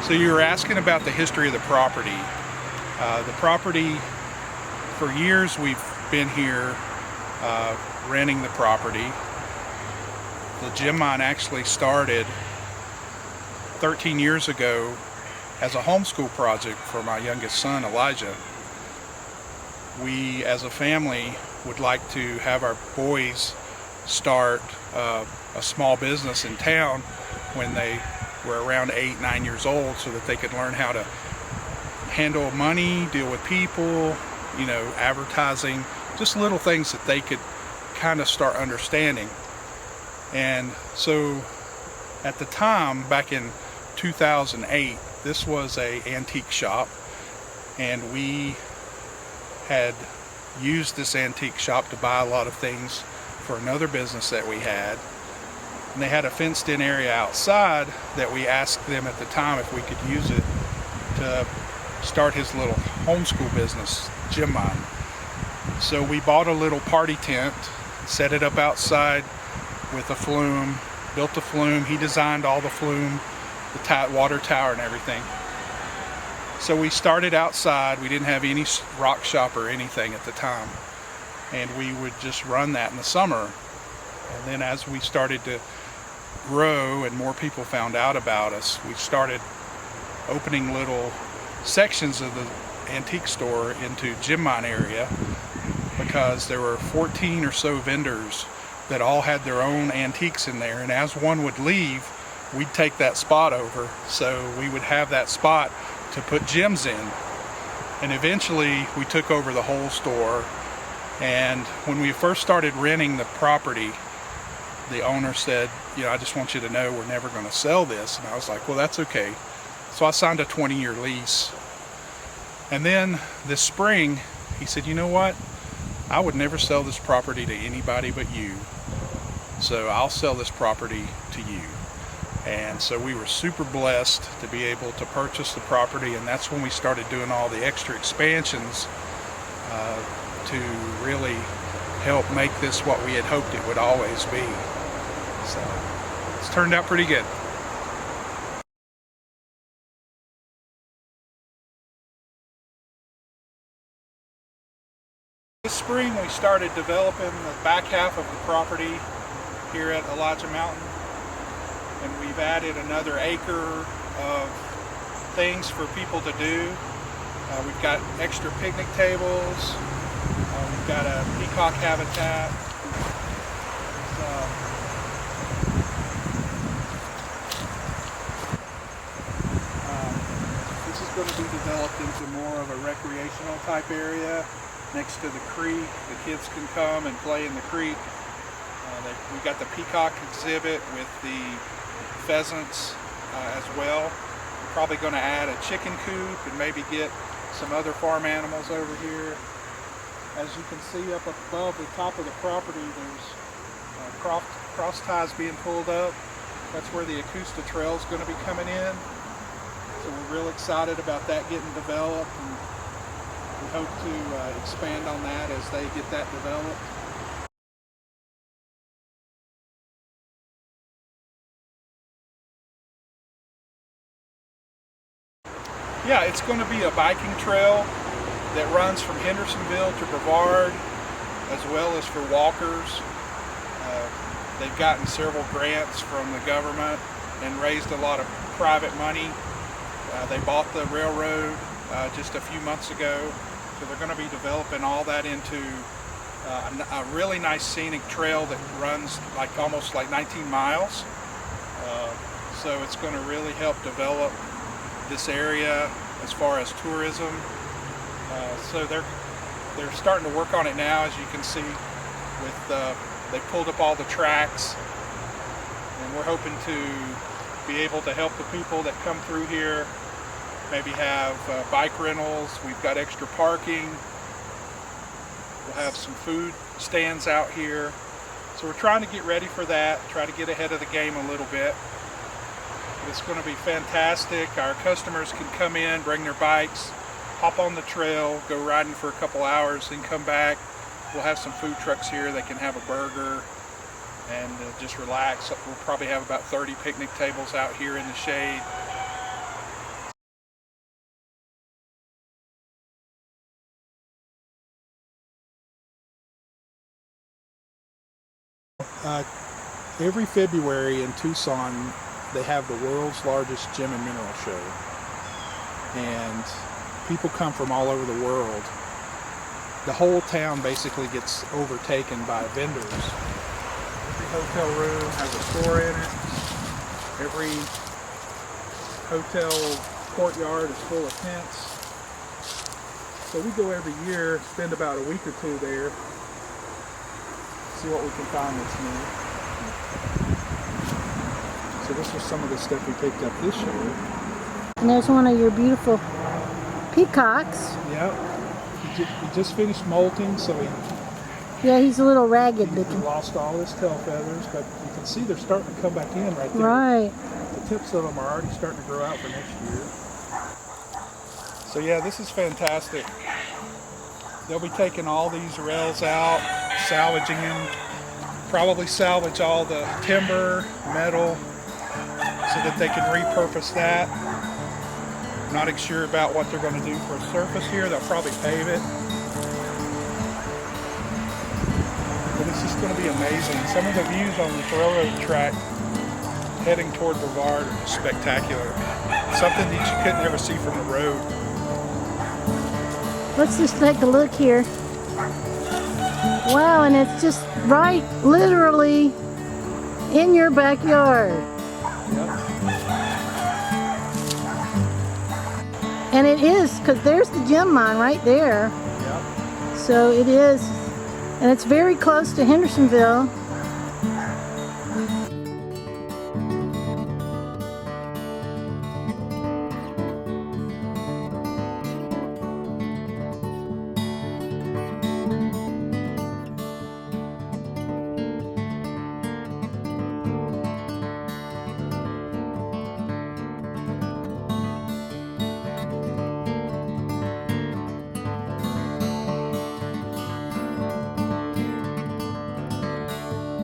So you were asking about the history of the property. The property, for years we've been here renting the property. The gem mine actually started 13 years ago as a homeschool project for my youngest son, Elijah. We, as a family, would like to have our boys start a small business in town when they were around 8, 9 years old, so that they could learn how to handle money, deal with people, advertising, just little things that they could kind of start understanding. And so at the time, back in 2008, this was an antique shop, and we had used this antique shop to buy a lot of things for another business that we had. And they had a fenced in area outside that we asked them at the time if we could use it to start his little homeschool business, gem mine. So we bought a little party tent, set it up outside with a flume, built the flume. He designed all the flume, the water tower and everything. So we started outside. We didn't have any rock shop or anything at the time, and we would just run that in the summer. And then as we started to grow and more people found out about us, we started opening little sections of the antique store into gem mine area, because there were 14 or so vendors that all had their own antiques in there, and as one would leave, we'd take that spot over, so we would have that spot to put gems in. And eventually we took over the whole store. And when we first started renting the property, the owner said, I just want you to know we're never going to sell this. And I was like, well, that's okay. So I signed a 20-year lease. And then this spring, he said, you know what? I would never sell this property to anybody but you. So I'll sell this property to you. And so we were super blessed to be able to purchase the property, and that's when we started doing all the extra expansions to really help make this what we had hoped it would always be. So it's turned out pretty good. This spring we started developing the back half of the property here at Elijah Mountain, and we've added another acre of things for people to do. We've got extra picnic tables. We've got a peacock habitat. This is going to be developed into more of a recreational type area next to the creek. The kids can come and play in the creek. We've got the peacock exhibit with the pheasants as well. We're probably going to add a chicken coop and maybe get some other farm animals over here. As you can see up above the top of the property, there's cross ties being pulled up. That's where the Acosta Trail is going to be coming in. So we're real excited about that getting developed, and we hope to expand on that as they get that developed. Yeah, it's going to be a biking trail that runs from Hendersonville to Brevard, as well as for walkers. They've gotten several grants from the government and raised a lot of private money. They bought the railroad just a few months ago, so they're going to be developing all that into a really nice scenic trail that runs almost like 19 miles. So it's going to really help develop this area as far as tourism. So they're starting to work on it now, as you can see. They pulled up all the tracks, and we're hoping to be able to help the people that come through here. Maybe have bike rentals. We've got extra parking. We'll have some food stands out here. So we're trying to get ready for that. Try to get ahead of the game a little bit. It's going to be fantastic. Our customers can come in, bring their bikes, hop on the trail, go riding for a couple hours, then come back. We'll have some food trucks here. They can have a burger and just relax. We'll probably have about 30 picnic tables out here in the shade. Every February in Tucson, they have the world's largest gem and mineral show. And people come from all over the world. The whole town basically gets overtaken by vendors. Every hotel room has a store in it. Every hotel courtyard is full of tents. So we go every year, spend about a week or two there, see what we can find that's new. So this was some of the stuff we picked up this year. And there's one of your beautiful peacocks. Yep. He just finished molting, so Yeah, he's a little ragged he looking. lost all his tail feathers, but you can see they're starting to come back in right there. Right. The tips of them are already starting to grow out for next year. So yeah, this is fantastic. They'll be taking all these rails out, salvaging them, probably salvage all the timber, metal, so that they can repurpose that. Not sure about what they're going to do for a surface here. They'll probably pave it. But it's just going to be amazing. Some of the views on this railroad track heading toward Brevard are just spectacular. Something that you couldn't ever see from the road. Let's just take a look here. Wow, and it's just right, literally, in your backyard. Yep. And it is, because there's the gem mine right there. Yep. So it is, and it's very close to Hendersonville.